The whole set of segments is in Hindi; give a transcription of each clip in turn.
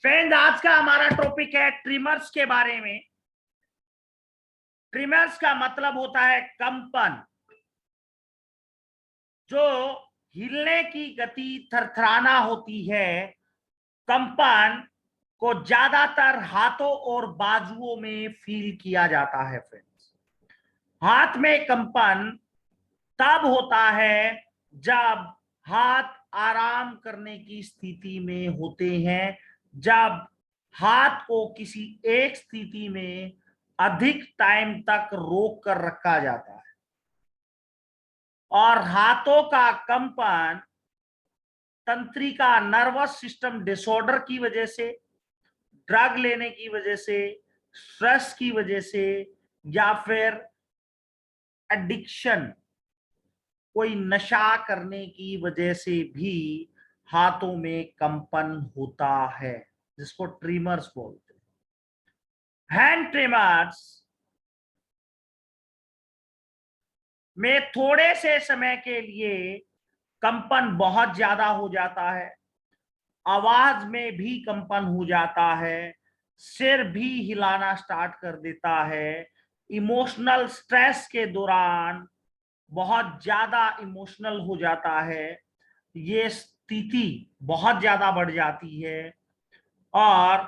फ्रेंड्स, आज का हमारा टॉपिक है ट्रिमर्स के बारे में। ट्रिमर्स का मतलब होता है कंपन, जो हिलने की गति थरथराना होती है। कंपन को ज्यादातर हाथों और बाजुओं में फील किया जाता है। फ्रेंड्स, हाथ में कंपन तब होता है जब हाथ आराम करने की स्थिति में होते हैं, जब हाथ को किसी एक स्थिति में अधिक टाइम तक रोक कर रखा जाता है। और हाथों का कंपन तंत्रिका नर्वस सिस्टम डिसऑर्डर की वजह से, ड्रग लेने की वजह से, स्ट्रेस की वजह से, या फिर एडिक्शन, कोई नशा करने की वजह से भी हाथों में कंपन होता है, जिसको ट्रिमर्स बोलते हैं। हैंड ट्रिमर्स में थोड़े से समय के लिए कंपन बहुत ज्यादा हो जाता है, आवाज में भी कंपन हो जाता है, सिर भी हिलाना स्टार्ट कर देता है। इमोशनल स्ट्रेस के दौरान बहुत ज्यादा इमोशनल हो जाता है, ये स्थिति बहुत ज्यादा बढ़ जाती है। और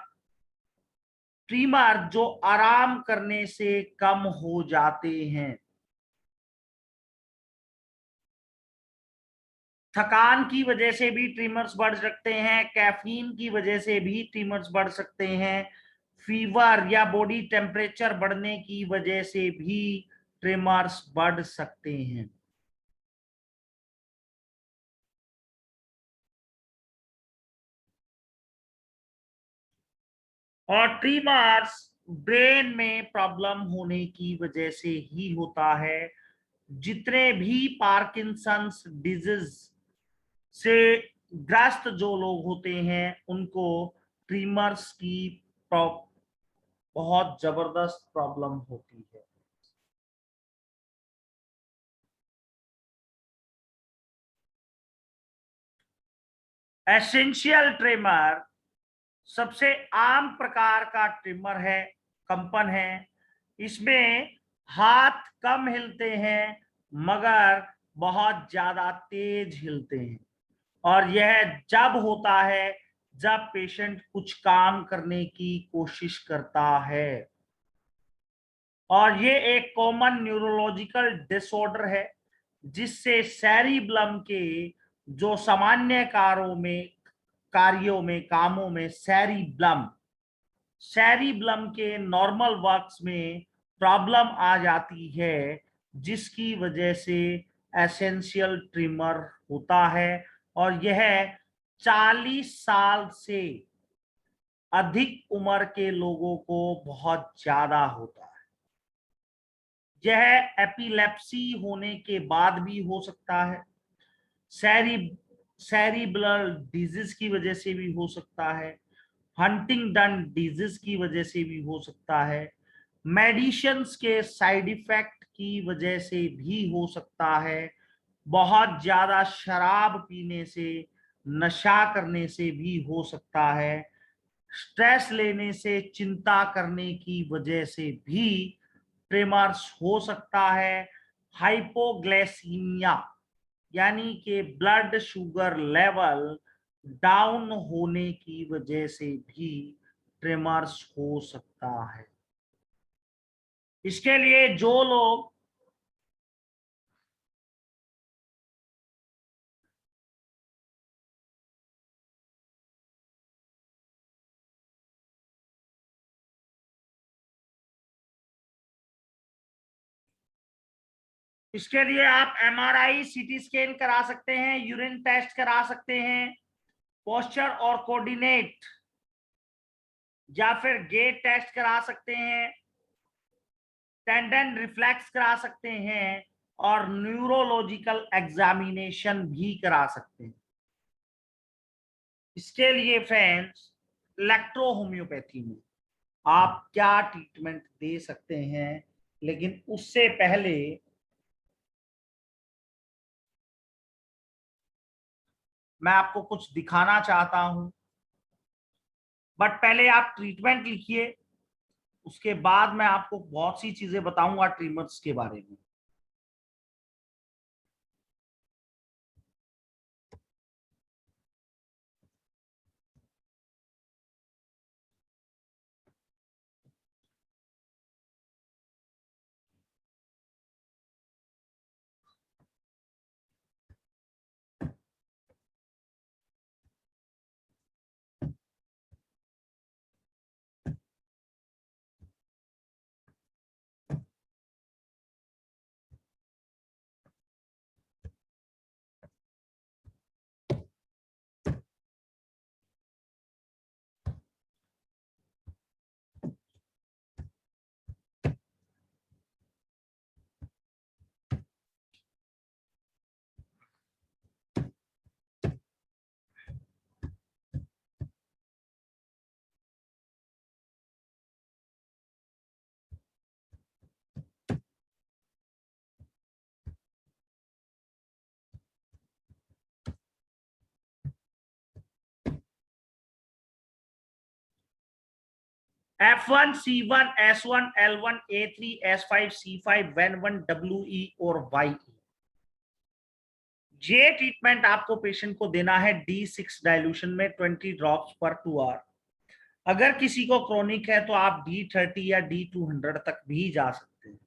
ट्रिमर जो आराम करने से कम हो जाते हैं, थकान की वजह से भी ट्रिमर्स बढ़ सकते हैं, कैफीन की वजह से भी ट्रिमर्स बढ़ सकते हैं, फीवर या बॉडी टेम्परेचर बढ़ने की वजह से भी ट्रिमर्स बढ़ सकते हैं। और ट्रिमर्स ब्रेन में प्रॉब्लम होने की वजह से ही होता है। जितने भी पार्किंसंस डिजीज से ग्रस्त जो लोग होते हैं, उनको ट्रिमर्स की बहुत जबरदस्त प्रॉब्लम होती है। एसेंशियल ट्रिमर सबसे आम प्रकार का ट्रिमर है, कंपन है। इसमें हाथ कम हिलते हैं, मगर बहुत ज्यादा तेज हिलते हैं। और यह जब होता है जब पेशेंट कुछ काम करने की कोशिश करता है। और ये एक कॉमन न्यूरोलॉजिकल डिसऑर्डर है, जिससे सेरिब्लम के जो सामान्य कार्यों में कामों में सेरिब्लम के नॉर्मल वर्क्स में प्रॉब्लम आ जाती है, जिसकी वजह से एसेंशियल ट्रिमर होता है। और यह 40 साल से अधिक उम्र के लोगों को बहुत ज्यादा होता है। यह एपिलेप्सी होने के बाद भी हो सकता है, सैरी सैरिब्रल डिजीज की वजह से भी हो सकता है, हंटिंगटन डिजीज की वजह से भी हो सकता है, मेडिसिन्स के साइड इफेक्ट की वजह से भी हो सकता है, बहुत ज्यादा शराब पीने से, नशा करने से भी हो सकता है, स्ट्रेस लेने से, चिंता करने की वजह से भी ट्रिमर्स हो सकता है। हाइपोग्लाइसीमिया यानी कि ब्लड शुगर लेवल डाउन होने की वजह से भी ट्रिमर्स हो सकता है। इसके लिए जो लोग इसके लिए आप एमआरआई, सीटी स्कैन करा सकते हैं, यूरिन टेस्ट करा सकते हैं, पोस्चर और कोऑर्डिनेट या फिर गेट टेस्ट करा सकते हैं, टेंडन रिफ्लेक्स करा सकते हैं, और न्यूरोलॉजिकल एग्जामिनेशन भी करा सकते हैं। इसके लिए फ्रेंड्स, इलेक्ट्रो होम्योपैथी में आप क्या ट्रीटमेंट दे सकते हैं, लेकिन उससे पहले मैं आपको कुछ दिखाना चाहता हूं। बट पहले आप ट्रीटमेंट लिखिए, उसके बाद मैं आपको बहुत सी चीजें बताऊंगा ट्रिमर्स के बारे में। F1, C1, S1, L1, A3, S5, C5, Ven1, WE और YE। ये ट्रीटमेंट आपको पेशेंट को देना है D6 डाइल्यूशन में 20 ड्रॉप्स पर 2 आवर। अगर किसी को क्रोनिक है तो आप D30 या D200 तक भी जा सकते हैं।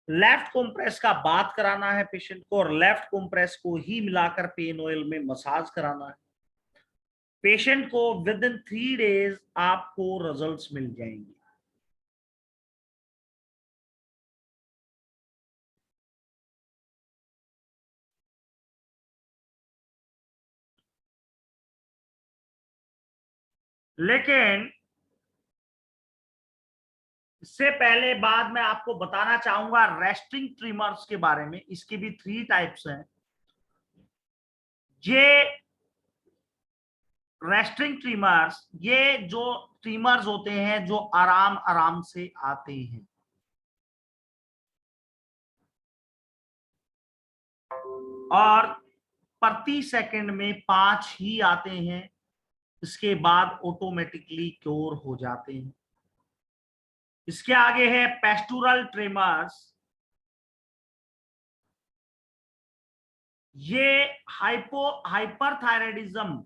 लेफ्ट कंप्रेस का बात कराना है पेशेंट को, और लेफ्ट कंप्रेस को ही मिलाकर पेन ऑयल में मसाज कराना है। पेशेंट को विद इन 3 डेज आपको रिजल्ट्स मिल जाएंगे। लेकिन इससे पहले बाद में आपको बताना चाहूंगा रेस्टिंग ट्रिमर्स के बारे में। इसके भी 3 टाइप्स हैं। ये रेस्टिंग ट्रिमर्स, ये जो ट्रिमर्स होते हैं जो आराम आराम से आते हैं, और प्रति सेकंड में 5 ही आते हैं, इसके बाद ऑटोमेटिकली क्योर हो जाते हैं। इसके आगे है पेस्टुरल ट्रिमर्स। ये हाइपरथायराइडिज्म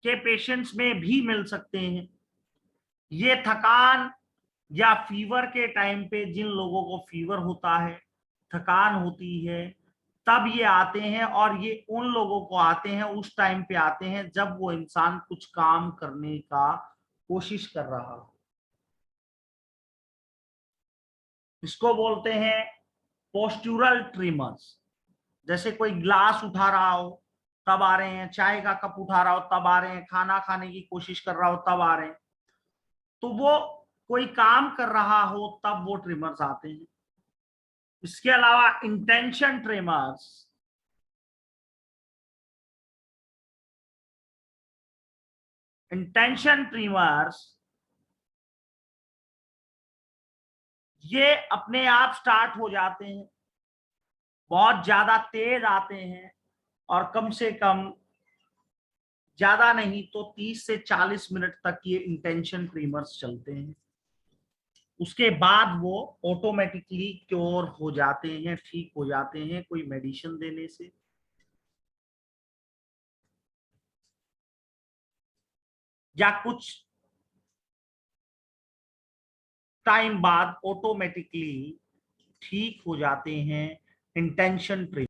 के पेशेंट्स में भी मिल सकते हैं। ये थकान या फीवर के टाइम पे, जिन लोगों को फीवर होता है, थकान होती है, तब ये आते हैं। और ये उन लोगों को आते हैं, उस टाइम पे आते हैं जब वो इंसान कुछ काम करने का कोशिश कर रहा हो। इसको बोलते हैं पोस्टुरल ट्रिमर्स। जैसे कोई ग्लास उठा रहा हो तब आ रहे हैं, चाय का कप उठा रहा हो तब आ रहे हैं, खाना खाने की कोशिश कर रहा हो तब आ रहे हैं। तो वो कोई काम कर रहा हो तब वो ट्रिमर्स आते हैं। इसके अलावा इंटेंशन ट्रिमर्स, इंटेंशन ट्रिमर्स ये अपने आप स्टार्ट हो जाते हैं, बहुत ज्यादा तेज आते हैं, और कम से कम, ज्यादा नहीं तो 30 से 40 मिनट तक ये इंटेंशन ट्रिमर्स चलते हैं। उसके बाद वो ऑटोमेटिकली क्योर हो जाते हैं, ठीक हो जाते हैं कोई मेडिसिन देने से, या कुछ टाइम बाद ऑटोमेटिकली ठीक हो जाते हैं इंटेंशन ट्रिमर।